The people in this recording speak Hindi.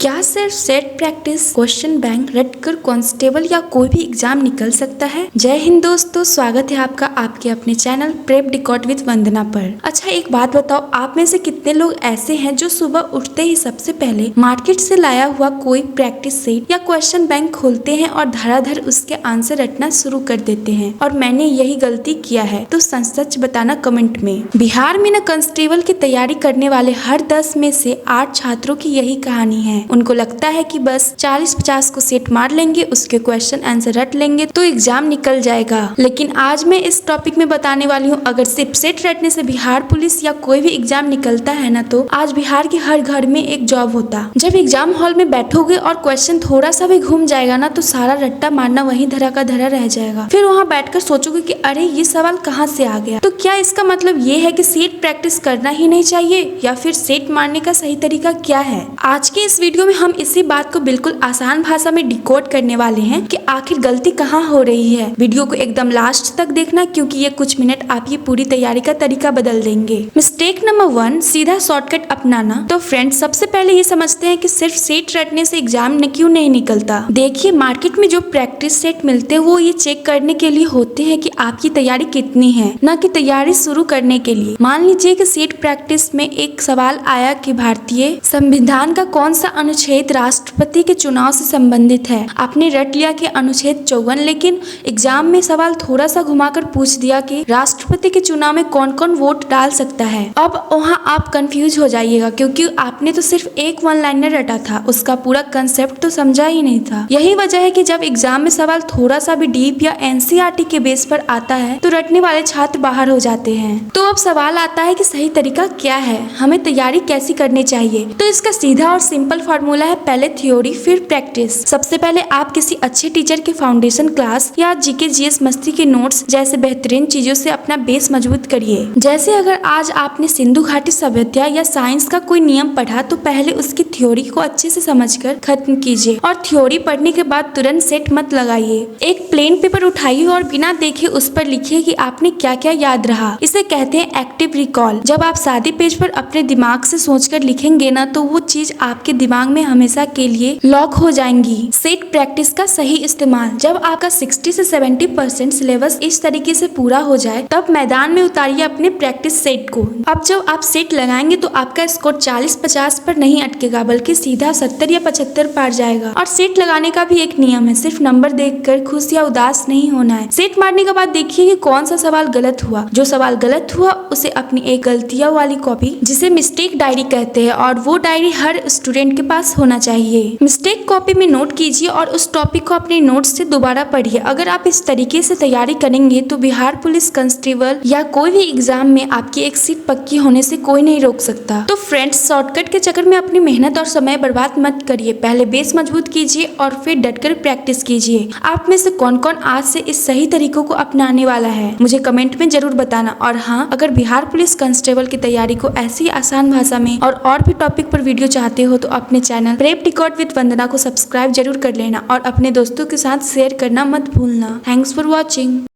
क्या सिर्फ सेट प्रैक्टिस, क्वेश्चन बैंक रटकर कांस्टेबल या कोई भी एग्जाम निकल सकता है? जय हिंद दोस्तों, स्वागत है आपका आपके अपने चैनल प्रेप डिकॉट विद वंदना पर। अच्छा एक बात बताओ, आप में से कितने लोग ऐसे हैं जो सुबह उठते ही सबसे पहले मार्केट से लाया हुआ कोई प्रैक्टिस सेट या क्वेश्चन बैंक खोलते हैं और धड़ाधड़ उसके आंसर रटना शुरू कर देते हैं? और मैंने यही गलती किया है, तो सच बताना कमेंट में। बिहार में न कांस्टेबल की तैयारी करने वाले हर 10 में से 8 छात्रों की यही कहानी है। उनको लगता है कि बस 40-50 को सेट मार लेंगे, उसके क्वेश्चन आंसर रट लेंगे तो एग्जाम निकल जाएगा। लेकिन आज मैं इस टॉपिक में बताने वाली हूँ, अगर सिर्फ सेट रटने से बिहार पुलिस या कोई भी एग्जाम निकलता है ना, तो आज बिहार के हर घर में एक जॉब होता। जब एग्जाम हॉल में बैठोगे और क्वेश्चन थोड़ा सा भी घूम जाएगा ना, तो सारा रट्टा मारना वहीं धरा का धरा रह जाएगा। फिर वहाँ बैठकर सोचोगे कि अरे ये सवाल कहाँ से आ गया। तो क्या इसका मतलब ये है कि सेट प्रैक्टिस करना ही नहीं चाहिए, या फिर सेट मारने का सही तरीका क्या है? आज के इस वीडियो में हम इसी बात को बिल्कुल आसान भाषा में डिकोड करने वाले हैं कि आखिर गलती कहाँ हो रही है। वीडियो को एकदम लास्ट तक देखना, क्योंकि ये कुछ मिनट आपकी पूरी तैयारी का तरीका बदल देंगे। मिस्टेक नंबर 1, सीधा शॉर्टकट अपनाना। तो फ्रेंड्स, सबसे पहले ये समझते हैं कि सिर्फ सेट रटने से एग्जाम क्यों नहीं निकलता। देखिए, मार्केट में जो प्रैक्टिस सेट मिलते हैं वो ये चेक करने के लिए होते हैं कि आपकी तैयारी कितनी है, न कि तैयारी शुरू करने के लिए। मान लीजिए कि सेट प्रैक्टिस में एक सवाल आया कि भारतीय संविधान का कौन सा अनुच्छेद राष्ट्रपति के चुनाव से संबंधित है। आपने रट लिया कि अनुच्छेद 54, लेकिन एग्जाम में सवाल थोड़ा सा घुमाकर पूछ दिया कि राष्ट्रपति के चुनाव में कौन कौन वोट डाल सकता है। अब वहाँ आप कंफ्यूज हो जाइएगा, क्योंकि आपने तो सिर्फ एक वन लाइनर रटा था, उसका पूरा कंसेप्ट तो समझा ही नहीं था। यही वजह है कि जब एग्जाम में सवाल थोड़ा सा भी डीप या एनसीईआरटी के बेस पर आता है तो रटने वाले छात्र बाहर हो जाते हैं। तो अब सवाल आता है कि सही तरीका क्या है, हमें तैयारी कैसी करनी चाहिए। तो इसका सीधा और सिंपल फॉर्मूला है, पहले थ्योरी फिर प्रैक्टिस। सबसे पहले आप किसी अच्छे टीचर के फाउंडेशन क्लास या जीके जीएस मस्ती के नोट्स जैसे बेहतरीन चीजों से अपना बेस मजबूत करिए। जैसे अगर आज आपने सिंधु घाटी सभ्यता या साइंस का कोई नियम पढ़ा, तो पहले उसकी थ्योरी को अच्छे से समझकर खत्म कीजिए, और थ्योरी पढ़ने के बाद तुरंत सेट मत लगाइए। एक प्लेन पेपर उठाइए और बिना देखे उस पर लिखिए कि आपने क्या क्या याद रहा। इसे कहते हैं एक्टिव रिकॉल। जब आप सादे पेज पर अपने दिमाग से सोचकर लिखेंगे ना, तो वो चीज आपके दिमाग में हमेशा के लिए लॉक हो जाएंगी। सेट प्रैक्टिस का सही इस्तेमाल, जब आपका 60 से 70% सिलेबस इस तरीके से पूरा हो जाए, तब मैदान में उतारिए अपने प्रैक्टिस सेट को। अब जब आप सेट लगाएंगे तो आपका स्कोर 40-50 पर नहीं अटकेगा, बल्कि सीधा 70 या 75 पार जाएगा। और सेट लगाने का भी एक नियम है, सिर्फ नंबर देखकर खुश या उदास नहीं होना है। सेट मारने के बाद देखिए कि कौन सा सवाल गलत हुआ। जो सवाल गलत हुआ उसे अपनी एक गलतियां वाली कॉपी, जिसे मिस्टेक डायरी कहते हैं, और वो डायरी हर स्टूडेंट के पास होना चाहिए। मिस्टेक कॉपी में नोट कीजिए और उस टॉपिक को अपने नोट्स से दोबारा पढ़िए। अगर आप इस तरीके से तैयारी करेंगे तो बिहार पुलिस कांस्टेबल या कोई भी एग्जाम में आपकी एक सीट पक्की होने से कोई नहीं रोक सकता। तो फ्रेंड्स, शॉर्टकट के चक्कर में अपनी मेहनत और समय बर्बाद मत करिए। पहले बेस मजबूत कीजिए और फिर डटकर प्रैक्टिस कीजिए। आप में से कौन कौन आज से इस सही तरीकों को अपनाने वाला है, मुझे कमेंट में जरूर बताना। और हाँ, अगर बिहार पुलिस कांस्टेबल की तैयारी को ऐसी आसान भाषा में और भी टॉपिक पर वीडियो चाहते हो, तो अपने चैनल प्रेप डिकॉट विद वंदना को सब्सक्राइब जरूर कर लेना और अपने दोस्तों के साथ शेयर करना मत भूलना। Thanks for watching.